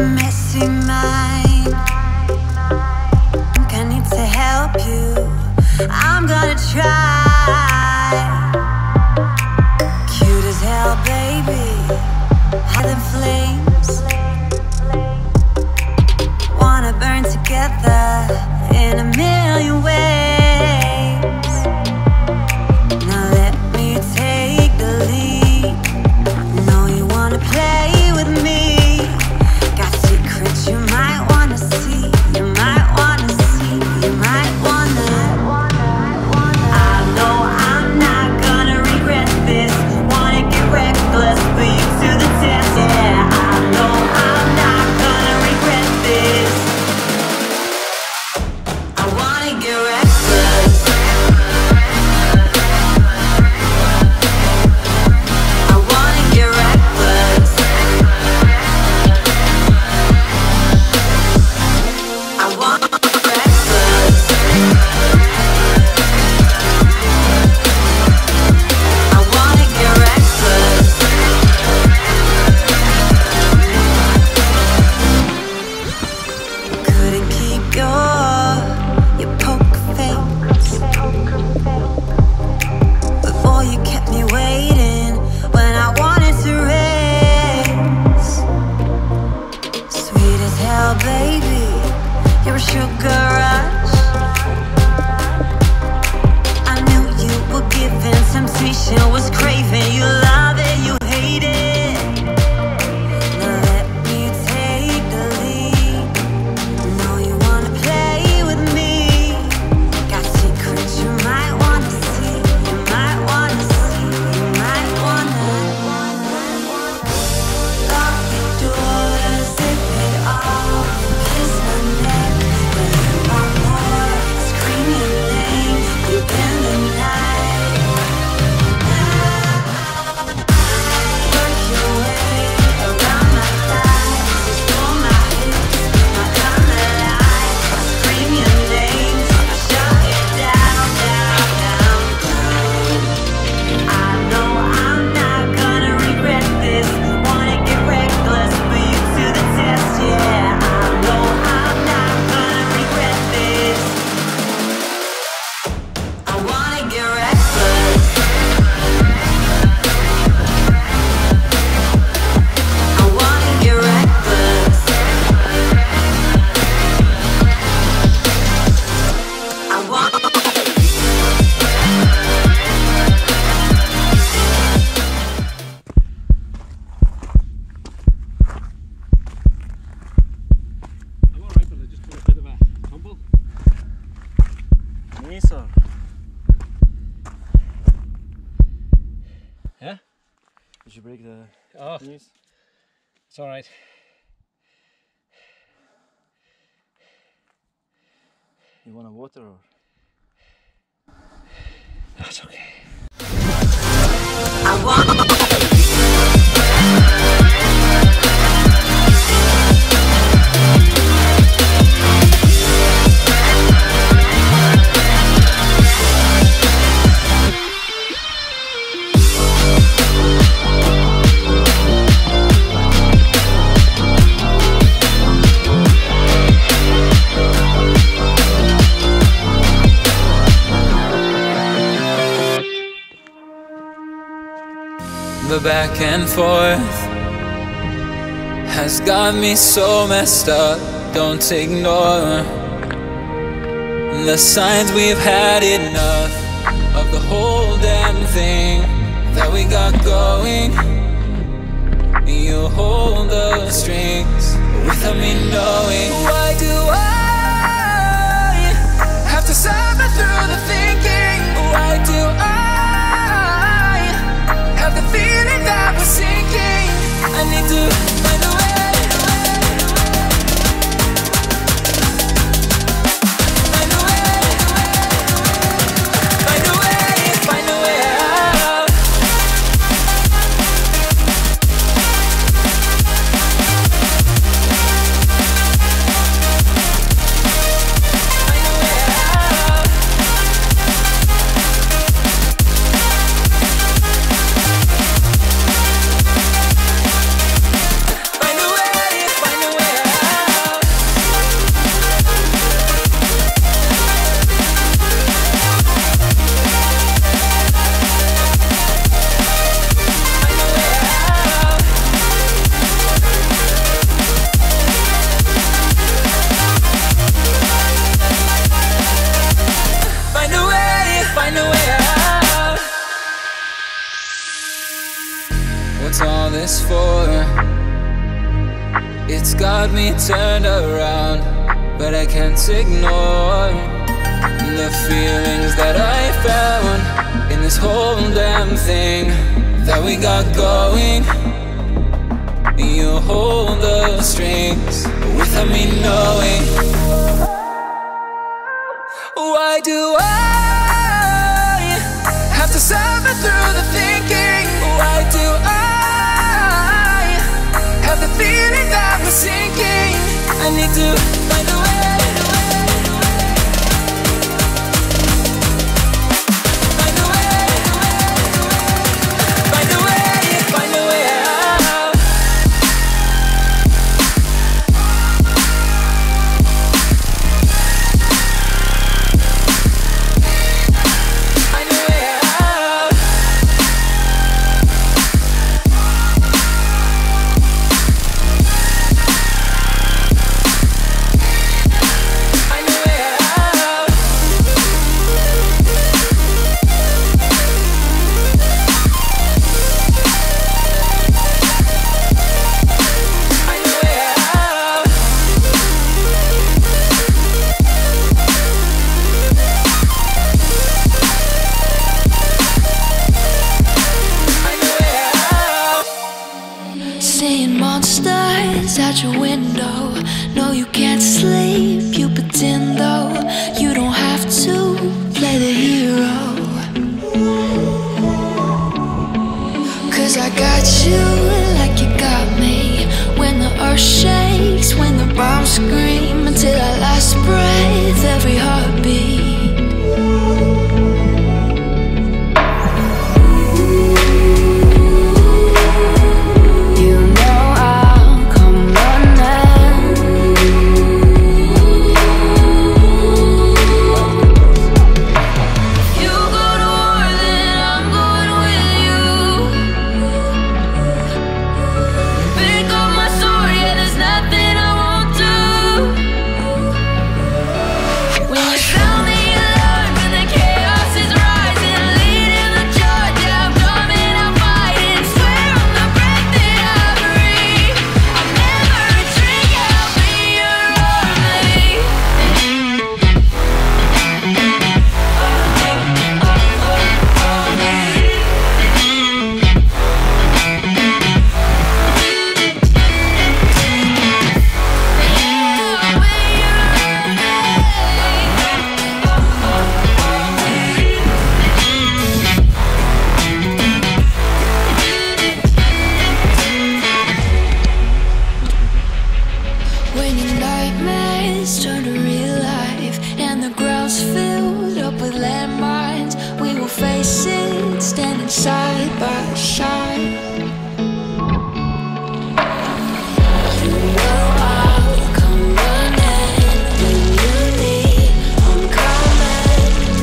messy mind. I need to help you. I'm gonna try. Cute as hell, baby. High than flames. Wanna burn together in a million ways. Now let me take the lead. Know you wanna play with me. Got secrets you might wanna see. You might wanna see. You might wanna. I know I'm not gonna regret this. Wanna get reckless, put you to the test. Yeah, I know I'm not gonna regret this. I wanna get reckless. I wanna get reckless. I wanna get reckless. I wanna get reckless. Couldn't keep your poker face. But boy, you kept me waiting when I wanted to race. Sweet as hell, baby. You're a sugar rush. I knew you were giving. Temptation was craving. You love it, you hate it. Now let me take the lead. Know you wanna play with me. Got secrets you might wanna see. You might wanna see. You might wanna. Lock the doors, zip it off. Kiss my neck, when you want more. Scream your name, deep in the night. Work your way around my thighs. Explore my hips, my color lights. I scream your name, I shut it down, down, down, down. I know I'm not gonna regret this. Wanna get reckless, put you to the test. Yeah, I know I'm not gonna regret this. I wanna get reckless. I wanna get reckless. I want. I'm alright, but I just took a bit of a tumble. Knees or? Yeah? Did you break the Oh, knees? it's alright. You want a water or? That's okay. I want. The back and forth has got me so messed up. Don't ignore the signs. We've had enough of the whole damn thing that we got going. You hold the strings without me knowing. Why do I have to suffer through the thinking? Why do I have the feeling that we're sinking? I need to find a way. Find a way. Find a way. Find a way out. Find a way out. What's all this for? It's got me turned around, but I can't ignore the feelings that I found in this whole damn thing that we got going. You hold the strings without me knowing. Why do I have to suffer through the thinking? Why do I have the feeling that we're sinking? I need to find a way. Seeing monsters out your window. No, you can't sleep, you pretend though. You don't have to play the hero, 'cause I got you like you got me. When the earth shakes, when the bombs scream, until our last breath, every heartbeat. Turn to real life and the ground's filled up with landmines. We will face it, standing side by side. You know I'll come running when you need. I'm coming.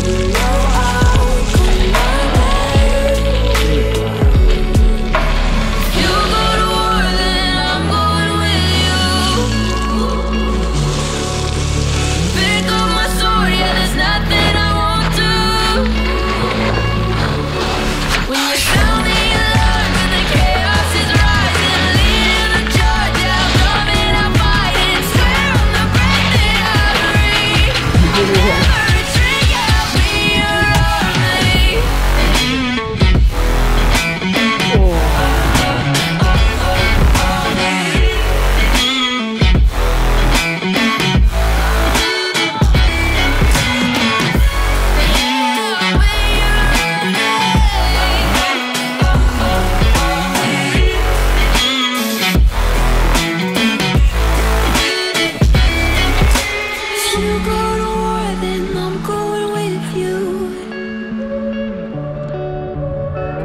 You know I'll come running. You go to war, then I'm going with you. Pick up my sword, yeah, there's nothing I won't do. When you sound the alarm and the chaos is rising, leading the charge, yeah, I'm coming, I'm fighting. Swear on the breath that I breathe, I'll never retreat, yeah, I'll be your army. If you go to war, then I'm going with you.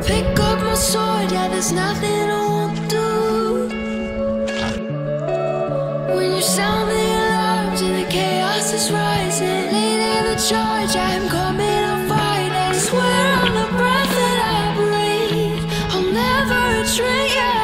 Pick up my sword, yeah, there's nothing I won't do. When you sound the alarms and the chaos is rising, leading the charge, I'm coming, I'm fighting. Swear on the breath that I breathe, I'll never retreat, yeah.